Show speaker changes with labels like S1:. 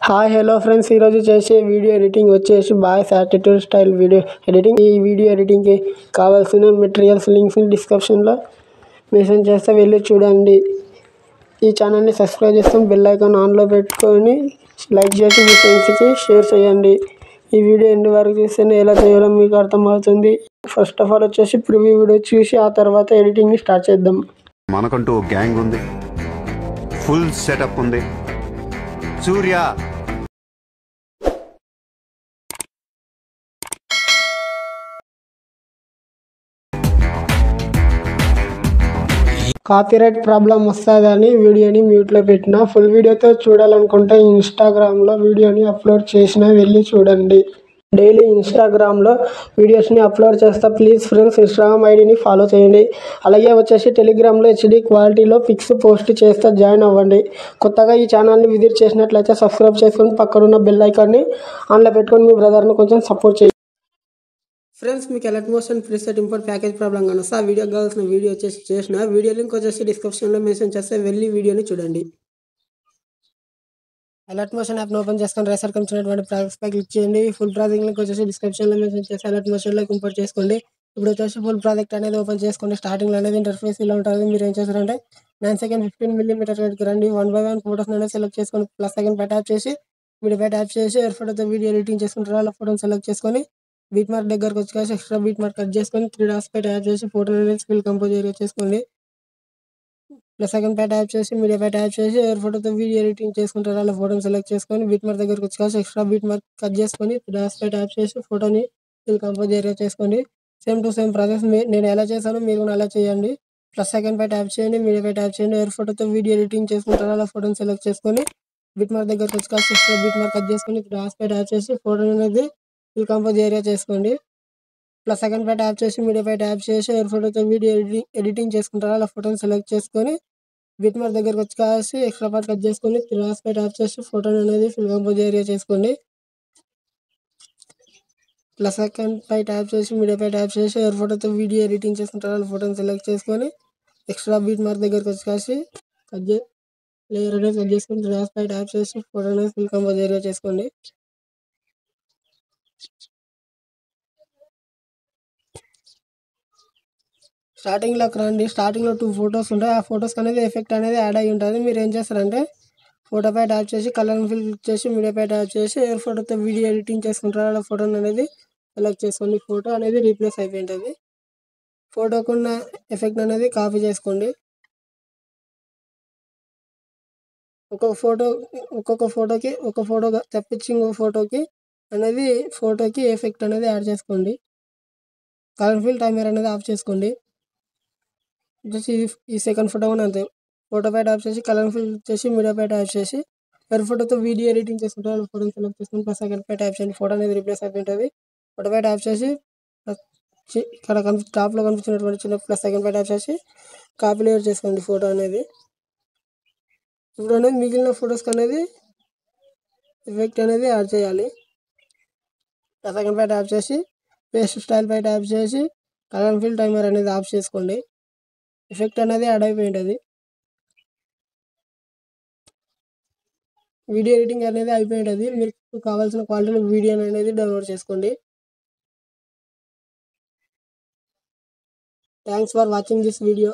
S1: Hi hello friends, ఈరోజు చేసే video editing వచ్చేసి boys attitude style video editing. ఈ వీడియో ఎడిటింగ్కి కావాల్సిన మెటీరియల్స్ లింక్స్ డిస్క్రిప్షన్లో మెన్షన్ చేస్తే వెళ్ళి చూడండి. ఈ ఛానల్ని సబ్స్క్రైబ్ చేసుకొని బెల్ ఐకాన్ ఆన్లో పెట్టుకొని లైక్ చేసి మీ ఫ్రెండ్స్కి షేర్ చేయండి. ఈ వీడియో ఎండ్ వరకు చూస్తేనే ఎలా చేయాలో మీకు అర్థమవుతుంది. ఫస్ట్ ఆఫ్ ఆల్ వచ్చేసి ప్రివ్యూ వీడియో చూసి ఆ తర్వాత ఎడిటింగ్ని స్టార్ట్ చేద్దాం.
S2: మనకంటూ గ్యాంగ్ ఉంది, ఫుల్ సెటప్ ఉంది. సూర్య
S1: కాపీరైట్ ప్రాబ్లం వస్తుందని వీడియోని మ్యూట్లో పెట్టిన. ఫుల్ వీడియోతో చూడాలనుకుంటే ఇన్స్టాగ్రామ్లో వీడియోని అప్లోడ్ చేసిన వెళ్ళి చూడండి. డైలీ ఇన్స్టాగ్రామ్లో వీడియోస్ని అప్లోడ్ చేస్తా. ప్లీజ్ ఫ్రెండ్స్, ఇన్స్టాగ్రామ్ ఐడిని ఫాలో చేయండి. అలాగే వచ్చేసి టెలిగ్రామ్లో హెచ్డి క్వాలిటీలో పిక్స్ పోస్ట్ చేస్తే జాయిన్ అవ్వండి. కొత్తగా ఈ ఛానల్ని విజిట్ చేసినట్లయితే సబ్స్క్రైబ్ చేసుకొని పక్కనున్న బెల్ ఐకాన్ని ఆన్లో పెట్టుకొని మీ బ్రదర్ని కొంచెం సపోర్ట్ చేయండి. ఫ్రెండ్స్, మీకు alert motion preset import package problem కానీ వస్తే ఆ వీడియో కావాల్సిన వీడియో వచ్చేసి చేసిన. వీడియో లింక్ వచ్చేసి డిస్క్రిప్షన్లో మెన్షన్ చేస్తే వెళ్ళి వీడియోని చూడండి. అలర్ట్ మోషన్ యాప్ని ఓపెన్ చేసుకొని రైట్ సైడ్ కనిపించినటువంటి ప్రాజెక్ట్స్ పై క్లిక్ చేయండి. ఫుల్ ప్రాజెక్ట్ లింక్ వచ్చేసి డిస్క్రిప్షన్లో మెన్షన్ చేసి అలర్ట్ మోషన్లోకి ఇంపోర్ట్ చేసుకోండి. ఇప్పుడు వచ్చేసి ఫుల్ ప్రాజెక్ట్ అనేది ఓపెన్ చేసుకోండి. స్టార్టింగ్లో అనేది ఇంటర్ఫేస్ ఇలా ఉంటుంది. మీరు ఏం చేస్తారంటే 9 సెకండ్ 15mm రేట్కి రండి. 1 by 1 ఫోటోస్ అనేది సెలెక్ట్ చేసుకొని ప్లస్ సెకండ్ పై ట్యాప్ చేసి వీడియో పై ట్యాప్ చేసి ఎయిర్ ఫోటోతో వీడియో ఎడిటింగ్ చేసుకుంటారు. అలా ఫోటోని సెలెక్ట్ చేసుకొని బీట్ మార్క్ దగ్గరకు వచ్చి ఎక్స్ట్రా బీట్ మార్క్ కట్ చేసుకొని 3 డాట్స్ పై ట్యాప్ చేసి ఫోటో అనేది ఫిల్ కంపోజ్ ఏరియా చేసుకోండి. ప్లస్ సెకండ్ పై ట్యాప్ చేసి మీడియా పై ట్యాప్ చేసి ఎయిర్ ఫోటోతో వీడియో ఎడిటింగ్ చేసుకుంటారు. అలా ఫోటోని సెలెక్ట్ చేసుకొని బీట్ మార్క్ దగ్గరకు వచ్చి ఎక్స్ట్రా బీట్ మార్క్ కట్ చేసుకొని 3 డాట్స్ పై ట్యాప్ చేసి ఫోటోని ఫిల్ కంపోజ్ ఏరియా చేసుకోండి. సేమ్ టు సేమ్ ప్రాసెస్ నేను ఎలా చేశానో మీరు కూడా అలా చేయండి. ప్లస్ సెకండ్ పై ట్యాప్ చేయండి, మీడియా పై ట్యాప్ చేయండి, ఎయిర్ ఫోటోతో వీడియో ఎడిటింగ్ చేసుకుంటారు. అలా ఫోటోని సెలెక్ట్ చేసుకొని బీట్ మార్క్ దగ్గరకు వచ్చి ఎక్స్ట్రా బీట్ మార్క్ కట్ చేసుకొని 3 డాట్స్ పై ట్యాప్ చేసి ఫోటో అనేది ఫిల్ కంపోజ్ ఏరియా చేసుకోండి. ప్లస్ సెకండ్ పై ట్యాప్ చేసి మీడియా పై ట్యాప్ చేసి ఎయిర్ ఫోటోతో వీడియో ఎడిటింగ్ చేసుకుంటారు. అలా ఫోటోని సెలెక్ట్ చేసుకొని బీట్ మార్క్ దగ్గరకు వచ్చి ఎక్స్ట్రా పార్ట్ కట్ చేసుకొని 3 డాట్స్ పై ట్యాప్ చేసి ఫోటోని అనేది ఫిల్ కంపోజ్ ఏరియా చేసుకోండి. ప్లస్ సెకండ్ పై ట్యాప్ చేసి మీడియా పై ట్యాప్ చేసి ఎయిర్ ఫోటోతో వీడియో ఎడిటింగ్ చేసుకుంటారు. అలా ఫోటోని సెలెక్ట్ చేసుకొని ఎక్స్ట్రా బీట్ మార్క్ దగ్గరకు వచ్చి లేయర్ అనేది కట్ చేసుకొని 3 డాట్స్ పై ట్యాప్ చేసి ఫోటో అనేది ఫిల్ కంపోజ్ ఏరియా చేసుకోండి. స్టార్టింగ్లోకి రండి. స్టార్టింగ్లో 2 ఫొటోస్ ఉంటాయి. ఆ ఫొటోస్కి అనేది ఎఫెక్ట్ అనేది యాడ్ అయ్యి ఉంటుంది. మీరు ఏం చేస్తారంటే ఫోటో పై ట్యాప్ చేసి కలర్ ఫిల్ చేసి మీడియా పై ట్యాప్ చేసి ఎయిర్ ఫోటోతో వీడియో ఎడిటింగ్ చేసుకుంటారు. అలా ఫోటోని అనేది సెలెక్ట్ చేసుకోండి. ఫోటో అనేది రీప్లేస్ అయిపోయింటుంది. ఫోటోకున్న ఎఫెక్ట్ అనేది కాపీ చేసుకోండి. ఒక్కొక్క ఫోటో తెప్పించి ఇంకో ఫోటోకి అనేది ఫోటోకి ఎఫెక్ట్ అనేది యాడ్ చేసుకోండి. కలర్ ఫిల్ టైమర్ అనేది ఆఫ్ చేసుకోండి. ఈ సెకండ్ ఫోటో కూడా అంతే. ఫోటో పై ట్యాప్ చేసి కలర్ ఫిల్ చేసి మీడియా పై ట్యాప్ చేసి ఎయిర్ ఫోటోతో వీడియో ఎడిటింగ్ చేసుకుంటారు. ఫోటోని సెలెక్ట్ చేసుకుని ప్లస్ సెకండ్ పై ట్యాప్ చేయండి. ఫోటో అనేది రీప్లేస్ అయిపోయింటుంది. ఫోటో పై ట్యాప్ చేసి ఇక్కడ టాప్లో కనిపించినటువంటి చిన్న ప్లస్ సెకండ్ పై ట్యాప్ చేసి కాపీ లేయర్ చేసుకోండి ఫోటో అనేది. ఇప్పుడు అనేది మిగిలిన ఫొటోస్కి అనేది ఎఫెక్ట్ అనేది యాడ్ చేయాలి. ప్లస్ సెకండ్ పై ట్యాప్ చేసి పేస్ట్ స్టైల్ పై ట్యాప్ చేసి కలర్ ఫిల్ టైమర్ అనేది ఆఫ్ చేసుకోండి. ఎఫెక్ట్ అనేది యాడ్ అయిపోయి ఉంటుంది. వీడియో ఎడిటింగ్ అనేది అయిపోయి ఉంటుంది. మీకు కావాల్సిన క్వాలిటీలో వీడియో అనేది డౌన్లోడ్ చేసుకోండి. Thanks for watching this video.